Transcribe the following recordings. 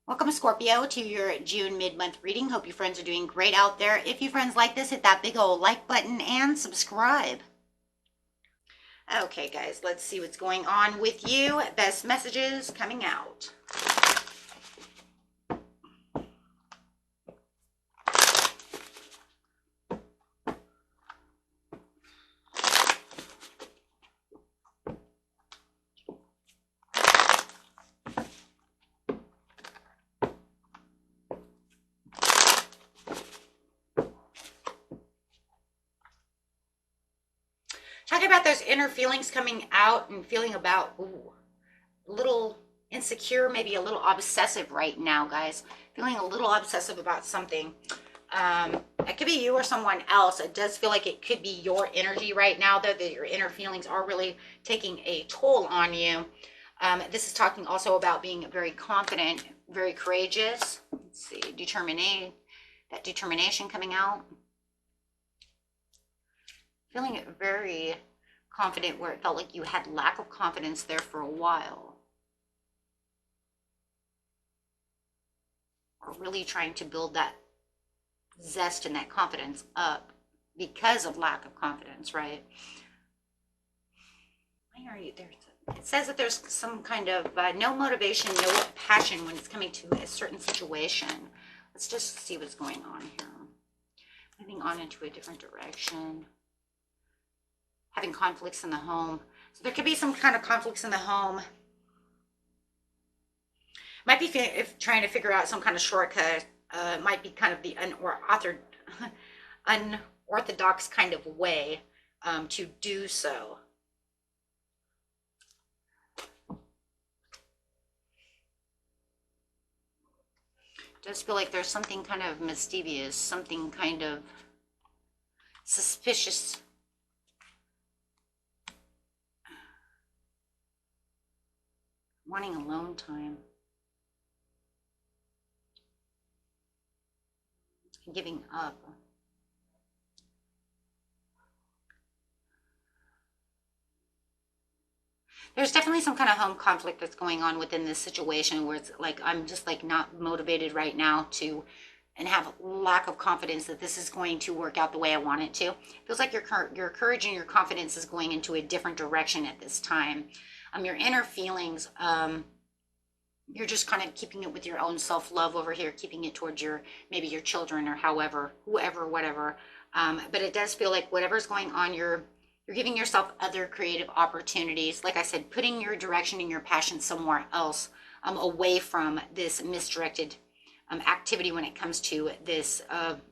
Welcome, Scorpio, to your June mid-month reading. Hope you friends are doing great out there. If you friends like this, hit that big old like button and subscribe. Okay, guys, let's see what's going on with you. Best messages coming out. Talking about those inner feelings coming out and feeling about a little insecure, maybe a little obsessive right now, guys. Feeling a little obsessive about something. It could be you or someone else. It does feel like it could be your energy right now, though, that your inner feelings are really taking a toll on you. This is talking also about being very confident, very courageous. Let's see, that determination coming out. Feeling very confident where it felt like you had lack of confidence there for a while. Or really trying to build that zest and that confidence up because of lack of confidence, right? Why are you there? It says that there's some kind of no motivation, no passion when it's coming to a certain situation. Let's just see what's going on here. Moving on into a different direction. Having conflicts in the home. So there could be some kind of conflicts in the home. Might be trying to figure out some kind of shortcut. Might be kind of the unorthodox kind of way to do so. It does feel like there's something kind of mischievous, something kind of suspicious. Wanting alone time. Giving up. There's definitely some kind of home conflict that's going on within this situation where it's like I'm just like not motivated right now to and have lack of confidence that this is going to work out the way I want it to. It feels like your courage and your confidence is going into a different direction at this time. Your inner feelings, you're just kind of keeping it with your own self-love over here, keeping it towards maybe your children or whoever, whatever. But it does feel like whatever's going on, you're giving yourself other creative opportunities. Like I said, putting your direction and your passion somewhere else, away from this misdirected activity when it comes to this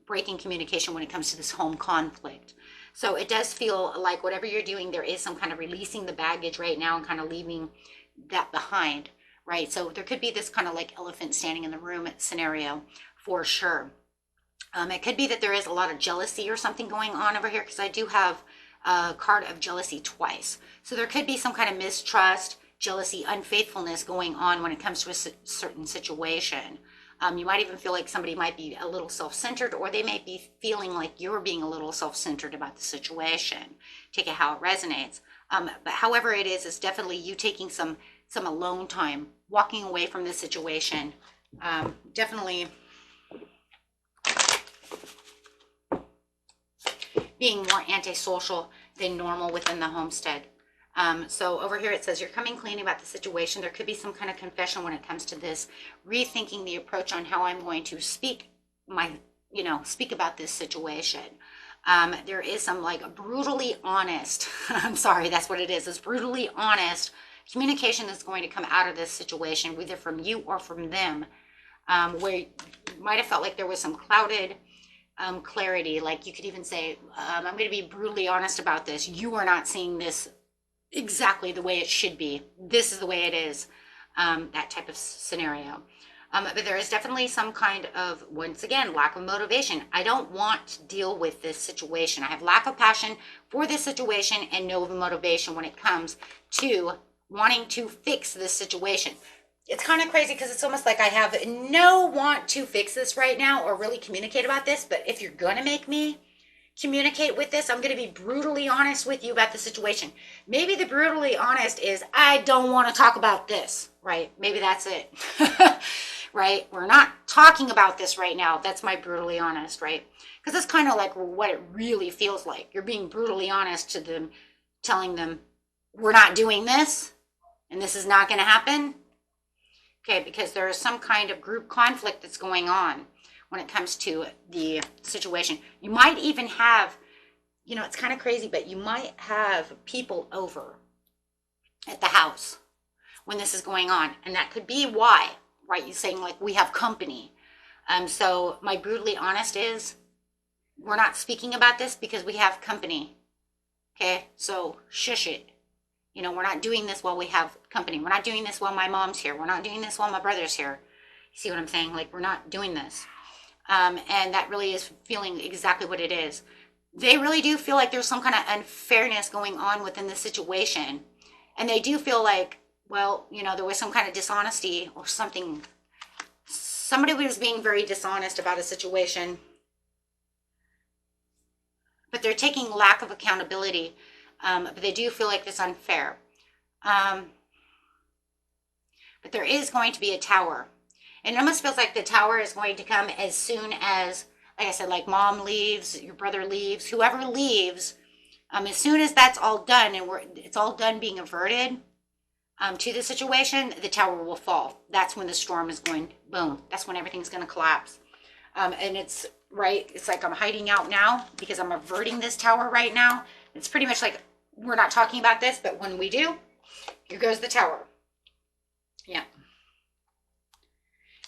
breaking communication, when it comes to this home conflict. So it does feel like whatever you're doing, there is some kind of releasing the baggage right now and kind of leaving that behind, right? So there could be this kind of like elephant standing in the room scenario for sure. It could be that there is a lot of jealousy or something going on over here because I do have a card of jealousy twice. So there could be some kind of mistrust, jealousy, unfaithfulness going on when it comes to a certain situation. You might even feel like somebody might be a little self-centered, or they may be feeling like you're being a little self-centered about the situation. Take it how it resonates. But however it is, it's definitely you taking some alone time, walking away from the situation. Definitely being more antisocial than normal within the homestead. So over here it says you're coming clean about the situation. There could be some kind of confession when it comes to this, rethinking the approach on how I'm going to speak about this situation. There is some like brutally honest, I'm sorry, that's what it is. It's brutally honest communication that's going to come out of this situation, either from you or from them, where you might have felt like there was some clouded clarity. Like you could even say, I'm going to be brutally honest about this. You are not seeing this exactly the way it should be. This is the way it is, that type of scenario. But there is definitely some kind of, once again, lack of motivation. I don't want to deal with this situation. I have lack of passion for this situation and no motivation when it comes to wanting to fix this situation. It's kind of crazy because it's almost like I have no want to fix this right now or really communicate about this. But if you're going to make me communicate with this, I'm going to be brutally honest with you about the situation. Maybe the brutally honest is I don't want to talk about this, right? Maybe that's it. right? We're not talking about this right now. That's my brutally honest, right? Because it's kind of like what it really feels like. You're being brutally honest to them, telling them, we're not doing this, and this is not going to happen. Okay, because there is some kind of group conflict that's going on when it comes to the situation. You might even have, you know, it's kind of crazy, but you might have people over at the house when this is going on. And that could be why, right? You're saying like we have company. So my brutally honest is we're not speaking about this because we have company. Okay, so shush it. You know, we're not doing this while we have company. We're not doing this while my mom's here. We're not doing this while my brother's here. You see what I'm saying? Like, we're not doing this. And that really is feeling exactly what it is. They really do feel like there's some kind of unfairness going on within the situation. And they do feel like, well, you know, there was some kind of dishonesty or something. Somebody was being very dishonest about a situation. But they're taking lack of accountability. But they do feel like it's unfair. But there is going to be a tower. And it almost feels like the tower is going to come as soon as, like I said, like mom leaves, your brother leaves, whoever leaves, as soon as that's all done and it's all done being averted to the situation, the tower will fall. That's when the storm is going, boom, that's when everything's going to collapse. And it's, right, it's like I'm hiding out now because I'm averting this tower right now. It's pretty much like, we're not talking about this, but when we do, here goes the tower. Yeah.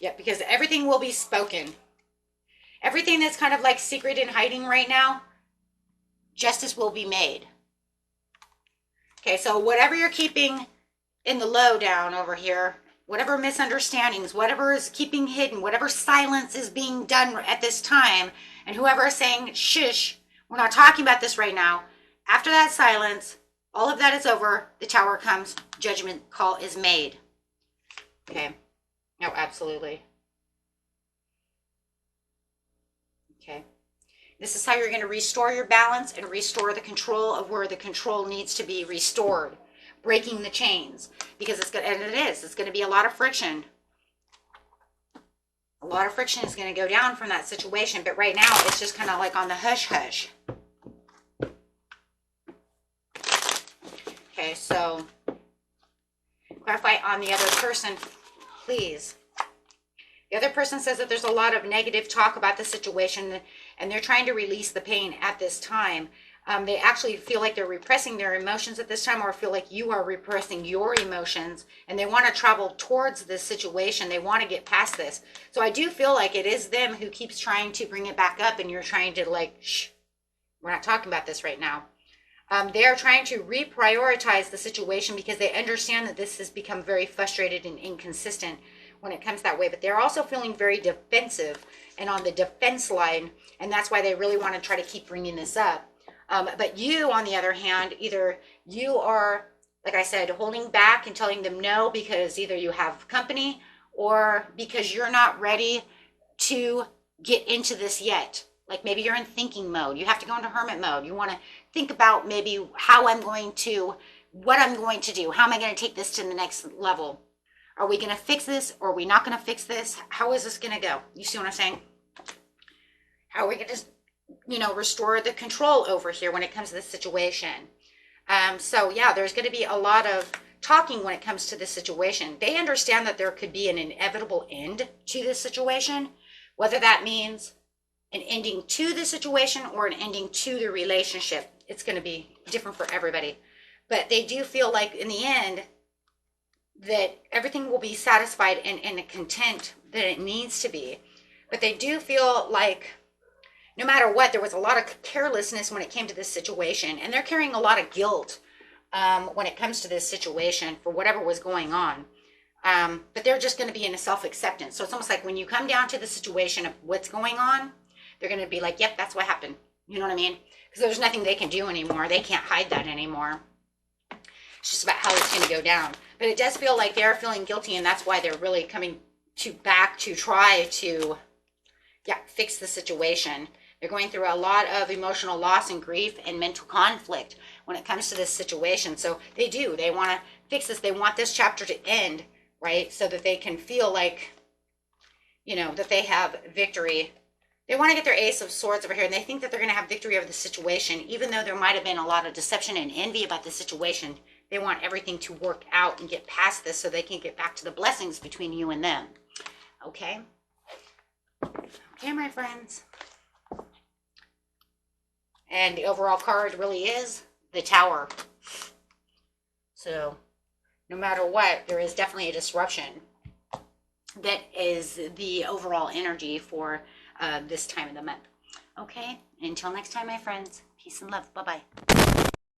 Yeah, because everything will be spoken. Everything that's kind of like secret and hiding right now, justice will be made. Okay, so whatever you're keeping in the lowdown over here, whatever misunderstandings, whatever is keeping hidden, whatever silence is being done at this time, and whoever is saying, shush, we're not talking about this right now. After that silence, all of that is over, the tower comes, judgment call is made. Okay. No, absolutely. Okay. This is how you're going to restore your balance and restore the control of where the control needs to be restored. Breaking the chains. Because it's going to, and it's going to be a lot of friction. A lot of friction is going to go down from that situation. But right now, it's just kind of like on the hush-hush. Okay, so clarify on the other person, please. The other person says that there's a lot of negative talk about the situation and they're trying to release the pain at this time. They actually feel like they're repressing their emotions at this time or feel like you are repressing your emotions and they want to travel towards this situation. They want to get past this. So I do feel like it is them who keeps trying to bring it back up and you're trying to like, shh, we're not talking about this right now. They are trying to reprioritize the situation because they understand that this has become very frustrated and inconsistent when it comes that way. But they're also feeling very defensive and on the defense line. And that's why they really want to try to keep bringing this up. But you, on the other hand, either you are, like I said, holding back and telling them no because either you have company or because you're not ready to get into this yet. Like maybe you're in thinking mode. You have to go into hermit mode. You want to think about maybe how I'm going to, what I'm going to do. How am I going to take this to the next level? Are we going to fix this or are we not going to fix this? How is this going to go? You see what I'm saying? How are we going to, restore the control over here when it comes to this situation? So yeah, there's going to be a lot of talking when it comes to this situation. They understand that there could be an inevitable end to this situation, whether that means an ending to the situation or an ending to the relationship. It's going to be different for everybody. But they do feel like in the end that everything will be satisfied and content that it needs to be. But they do feel like no matter what, there was a lot of carelessness when it came to this situation. And they're carrying a lot of guilt when it comes to this situation for whatever was going on. But they're just going to be in a self-acceptance. So it's almost like when you come down to the situation of what's going on, they're going to be like, yep, that's what happened. You know what I mean? Because there's nothing they can do anymore. They can't hide that anymore. It's just about how it's going to go down. But it does feel like they're feeling guilty, and that's why they're really coming back to try to, fix the situation. They're going through a lot of emotional loss and grief and mental conflict when it comes to this situation. So they do. They want to fix this. They want this chapter to end, right? So that they can feel like you know, that they have victory. They want to get their Ace of Swords over here, and they think that they're going to have victory over the situation, even though there might have been a lot of deception and envy about the situation. They want everything to work out and get past this so they can get back to the blessings between you and them. Okay? Okay, my friends. And the overall card really is the Tower. So, no matter what, there is definitely a disruption. That is the overall energy for this time of the month. Okay, until next time, my friends. Peace and love. Bye-bye.